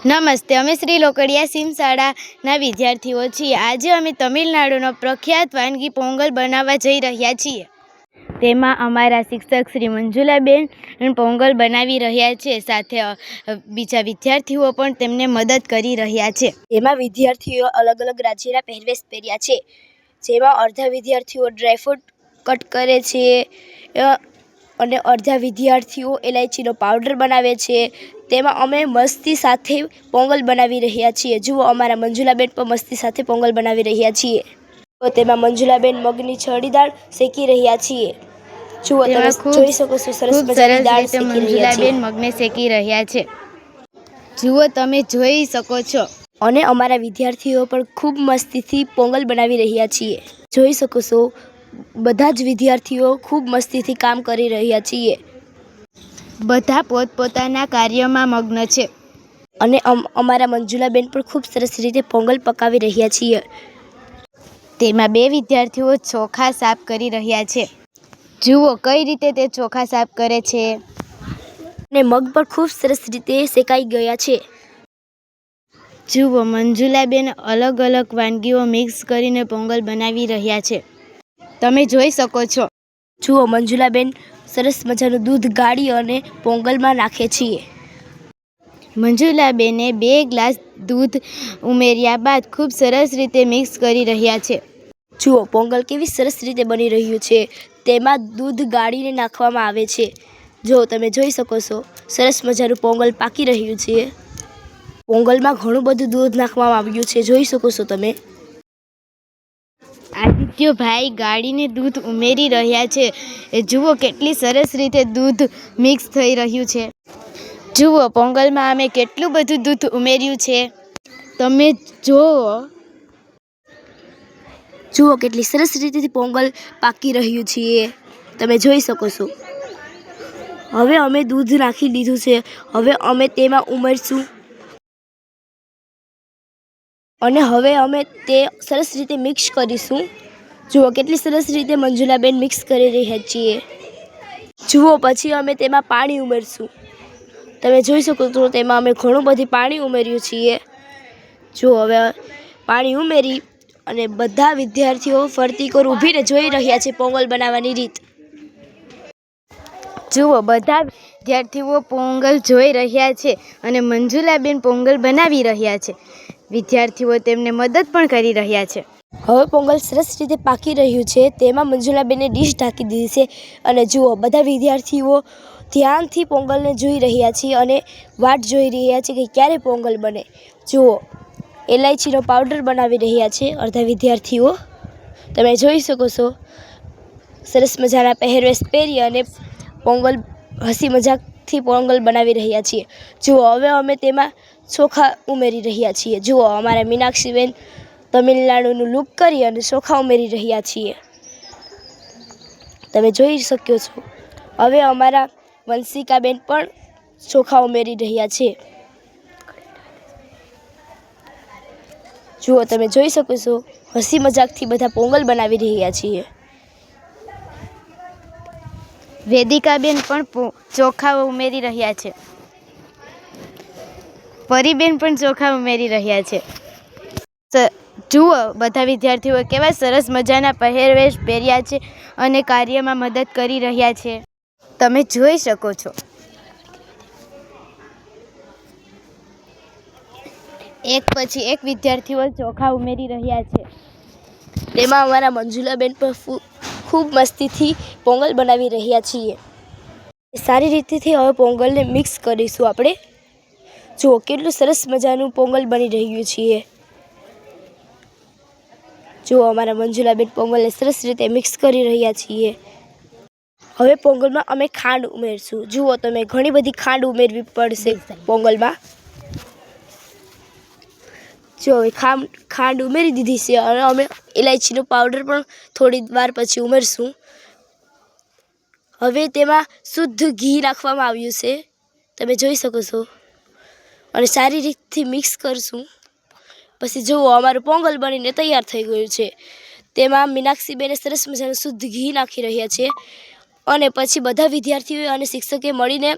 નમસ્તે, અમે શ્રી લોકડિયા સિમ શાળાના વિદ્યાર્થીઓ છીએ। આજે અમે તમિલનાડુનો પ્રખ્યાત વાનગી પોંગલ બનાવવા જઈ રહ્યા છીએ। તેમાં અમારા શિક્ષક શ્રી મંજુલાબેન પોંગલ બનાવી રહ્યા છે, સાથે બીજા વિદ્યાર્થીઓ પણ તેમને મદદ કરી રહ્યા છે। એમાં વિદ્યાર્થીઓ અલગ અલગ રાજ્યના પહેરવેશ પહેર્યા છે, જેમાં અડધા વિદ્યાર્થીઓ ડ્રાયફ્રૂટ કટ કરે છે અને અડધા વિદ્યાર્થીઓ ઇલાયચીનો પાવડર બનાવે છે। તેમાં અમે મસ્તી સાથે પોંગલ બનાવી રહ્યા છીએ। જુઓ, અમારા મંજુલાબેન પણ મસ્તી સાથે પોંગલ બનાવી રહ્યા છીએ। તો તેમાં મંજુલાબેન મગની છડી દાળ શેકી રહ્યા છીએ। જુઓ, તમે જોઈ શકો છો, સરસ મજાની દાળ શેકી રહ્યા છે। મંજુલાબેન મગને શેકી રહ્યા છે, જુઓ તમે જોઈ શકો છો। અને અમારા વિદ્યાર્થીઓ પણ ખૂબ મસ્તીથી પોંગલ બનાવી રહ્યા છીએ। જોઈ શકો છો, બધા જ વિદ્યાર્થીઓ ખૂબ મસ્તીથી કામ કરી રહ્યા છીએ। બધા પોતપોતાના કાર્યમાં મગ્ન છે અને અમારા મંજુલાબેન પણ ખૂબ સરસ રીતે પોંગલ પકાવી રહ્યા છીએ। તેમાં બે વિદ્યાર્થીઓ ચોખા સાફ કરી રહ્યા છે। જુઓ કઈ રીતે તે ચોખા સાફ કરે છે। અને મગ પણ ખૂબ સરસ રીતે શેકાઈ ગયા છે। જુઓ, મંજુલાબેન અલગ અલગ વાનગીઓ મિક્સ કરીને પોંગલ બનાવી રહ્યા છે, તમે જોઈ શકો છો। જુઓ, મંજુલાબેન સરસ મજાનું દૂધ ગાળી અને પોંગલમાં નાખે છે। મંજુલાબેને 2 ગ્લાસ દૂધ ઉમેર્યા બાદ ખૂબ સરસ રીતે મિક્સ કરી રહ્યા છે। જુઓ, પોંગલ કેવી સરસ રીતે બની રહ્યું છે। તેમાં દૂધ ગાળીને નાખવામાં આવે છે। જો તમે જોઈ શકો છો, સરસ મજાનું પોંગલ પાકી રહ્યું છે। પોંગલમાં ઘણું બધું દૂધ નાખવામાં આવ્યું છે, જોઈ શકો છો તમે। આદિત્યભાઈ ગાળીને દૂધ ઉમેરી રહ્યા છે। જુઓ કેટલી સરસ રીતે દૂધ મિક્સ થઈ રહ્યું છે। જુઓ, પોંગલમાં અમે કેટલું બધું દૂધ ઉમેર્યું છે, તમે જુઓ। જુઓ, કેટલી સરસ રીતે પોંગલ પાકી રહ્યું છે, તમે જોઈ શકો છો। હવે અમે દૂધ નાખી દીધું છે, હવે અમે તેમાં ઉમેરશું અને હવે અમે તે સરસ રીતે મિક્સ કરીશું। જુઓ, કેટલી સરસ રીતે મંજુલાબેન મિક્સ કરી રહ્યા છીએ। જુઓ, પછી અમે તેમાં પાણી ઉમેરશું, તમે જોઈ શકો છો। તેમાં અમે ઘણું બધું પાણી ઉમેર્યું છીએ। જુઓ, હવે પાણી ઉમેરી અને બધા વિદ્યાર્થીઓ ફરતી કોર ઊભીને જોઈ રહ્યા છે પોંગલ બનાવવાની રીત। જુઓ, બધા વિદ્યાર્થીઓ પોંગલ જોઈ રહ્યા છે અને મંજુલાબેન પોંગલ બનાવી રહ્યા છે। વિદ્યાર્થીઓ તેમને મદદ પણ કરી રહ્યા છે। હવે પોંગલ સરસ રીતે પાકી રહ્યું છે। તેમાં મંજુલાબેને ડીશ ઢાંકી દીધી છે અને જુઓ, બધા વિદ્યાર્થીઓ ધ્યાનથી પોંગલને જોઈ રહ્યા છે અને વાટ જોઈ રહ્યા છે કે ક્યારે પોંગલ બને। જુઓ, ઇલાયચીનો પાવડર બનાવી રહ્યા છે અડધા વિદ્યાર્થીઓ, તમે જોઈ શકો છો। સરસ મજાના પહેરવેશ પહેરી અને પોંગલ હસી મજાકથી પોંગલ બનાવી રહ્યા છીએ। જુઓ, હવે અમે તેમાં ચોખા ઉમેરી રહ્યા છીએ। જુઓ, અમારા મીનાક્ષીબેન તમિલનાડુનું લુક કરી અને ચોખા ઉમેરી રહ્યા છીએ, તમે જોઈ શકો છો। હવે અમારા વંશિકાબેન પણ ચોખા ઉમેરી રહ્યા છે। જુઓ, તમે જોઈ શકો છો, હસી મજાકથી બધા પોંગલ બનાવી રહ્યા છીએ। વેદિકાબેન પણ ચોખા ઉમેરી રહ્યા છે। પરીબેન પણ ચોખા ઉમેરી રહ્યા છે। જુઓ, બધા વિદ્યાર્થીઓ કેવા સરસ મજાના પહેરવેશ પહેર્યા છે અને કાર્યમાં મદદ કરી રહ્યા છે, તમે જોઈ શકો છો। એક પછી એક વિદ્યાર્થીઓ ચોખા ઉમેરી રહ્યા છે। તેમાં અમારા મંજુલાબેન પણ ખૂબ મસ્તીથી પોંગલ બનાવી રહ્યા છીએ। સારી રીતેથી હવે પોંગલને મિક્સ કરીશું આપણે। જુઓ, કેટલું સરસ મજાનું પોંગલ બની રહ્યું છે। જુઓ, અમારા મંજુલાબેન પોંગલને સરસ રીતે મિક્સ કરી રહ્યા છીએ। હવે પોંગલમાં અમે ખાંડ ઉમેરશું। જુઓ, તમે ઘણી બધી ખાંડ ઉમેરવી પડશે પોંગલમાં। જો હવે ખાંડ ઉમેરી દીધી છે અને અમે ઇલાયચીનો પાવડર પણ થોડી વાર પછી ઉમેરશું। હવે તેમાં શુદ્ધ ઘી નાખવામાં આવ્યું છે, તમે જોઈ શકો છો, અને સારી રીતથી મિક્સ કરશું। પછી જુઓ, અમારું પોંગલ બનીને તૈયાર થઈ ગયું છે। તેમાં મીનાક્ષીબેને સરસ મજાનું શુદ્ધ ઘી નાખી રહ્યા છે અને પછી બધા વિદ્યાર્થીઓ અને શિક્ષકે મળીને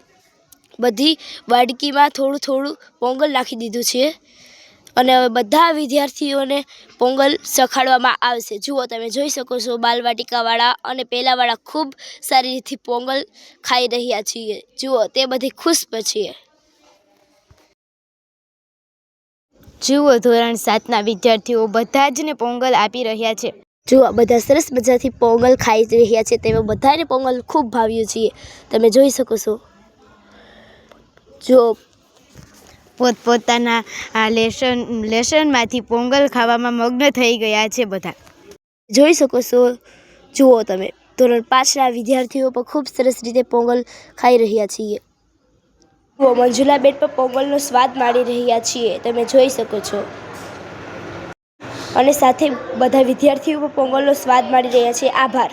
બધી વાડકીમાં થોડું થોડું પોંગલ નાખી દીધું છે અને હવે બધા વિદ્યાર્થીઓને પોંગલ ચખાડવામાં આવશે. જુઓ, તમે જોઈ શકો છો બાલવાટિકાવાળા અને પહેલાંવાળા ખૂબ સારી રીતે પોંગલ ખાઈ રહ્યા છીએ. જુઓ, તે બધી ખુશ છીએ. જુઓ, ધોરણ 7ના વિદ્યાર્થીઓ બધા જ ને પોંગલ આપી રહ્યા છે. જુઓ, બધા સરસ મજાથી પોંગલ ખાઈ રહ્યા છે. તેમાં બધાને પોંગલ ખૂબ ભાવ્યું છે. તમે જોઈ શકો છો. જુઓ, પોતપોતાના લેસનમાંથી પોંગલ ખાવામાં મગ્ન થઈ ગયા છે બધા. જોઈ શકો છો. જુઓ, તમે ધોરણ 5ના વિદ્યાર્થીઓ પણ ખૂબ સરસ રીતે પોંગલ ખાઈ રહ્યા છીએ. જુઓ, મંજુલાબેન પણ પોંગલનો સ્વાદ માણી રહ્યા છીએ. તમે જોઈ શકો છો. અને સાથે બધા વિદ્યાર્થીઓ પણ પોંગલનો સ્વાદ માણી રહ્યા છે. આભાર.